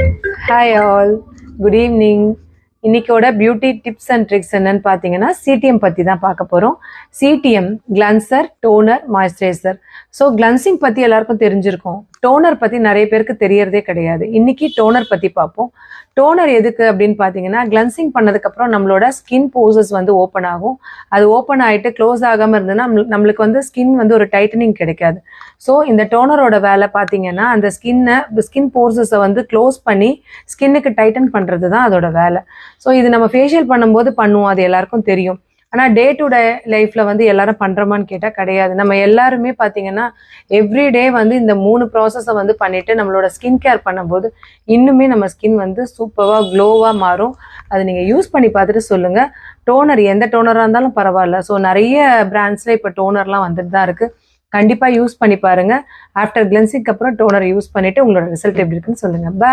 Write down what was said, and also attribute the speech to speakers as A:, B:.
A: Hi all, good evening. இன்னைக்கோட beauty tips and tricks என்னன்னு பார்த்தீங்கன்னா சிடிஎம் பற்றி தான் பார்க்க போகிறோம். CTM cleanser, toner, moisturiser. So cleansing பற்றி எல்லாருக்கும் தெரிஞ்சிருக்கும். டோனர் பற்றி நிறைய பேருக்கு தெரியறதே கிடையாது. இன்னைக்கு டோனர் பற்றி பார்ப்போம். டோனர் எதுக்கு அப்படின்னு பார்த்தீங்கன்னா, கிளன்சிங் பண்ணதுக்கப்புறம் நம்மளோட ஸ்கின் போர்சஸ் வந்து ஓப்பன் ஆகும். அது ஓப்பன் ஆகிட்டு க்ளோஸ் ஆகாமல் இருந்ததுன்னா நம்மளுக்கு வந்து ஸ்கின் வந்து ஒரு டைட்டனிங் கிடைக்காது. ஸோ இந்த டோனரோட வேலை பார்த்தீங்கன்னா, அந்த ஸ்கின் போர்சஸை வந்து க்ளோஸ் பண்ணி ஸ்கின்னுக்கு டைட்டன் பண்ணுறது தான் அதோட வேலை. ஸோ இது நம்ம ஃபேஷியல் பண்ணும்போது பண்ணுவோம், அது எல்லாருக்கும் தெரியும். ஆனால் டே டு டே லைஃப்பில் வந்து எல்லாரும் பண்ணுறோமான்னு கேட்டால் கிடையாது. நம்ம எல்லாருமே பார்த்தீங்கன்னா எவ்ரிடே வந்து இந்த 3 ப்ராசஸை வந்து பண்ணிவிட்டு நம்மளோட ஸ்கின் கேர் பண்ணும்போது இன்னுமே நம்ம ஸ்கின் வந்து சூப்பராக க்ளோவாக மாறும். அது நீங்கள் யூஸ் பண்ணி பார்த்துட்டு சொல்லுங்கள். டோனர் எந்த டோனராக இருந்தாலும் பரவாயில்ல. ஸோ நிறைய பிராண்ட்ஸில் இப்போ டோனர்லாம் வந்துட்டு தான் இருக்குது. கண்டிப்பாக யூஸ் பண்ணி பாருங்கள். ஆஃப்டர் கிளென்சிங்க்கு அப்புறம் டோனர் யூஸ் பண்ணிவிட்டு உங்களோட ரிசல்ட் எப்படி இருக்குன்னு சொல்லுங்கள். பாய்.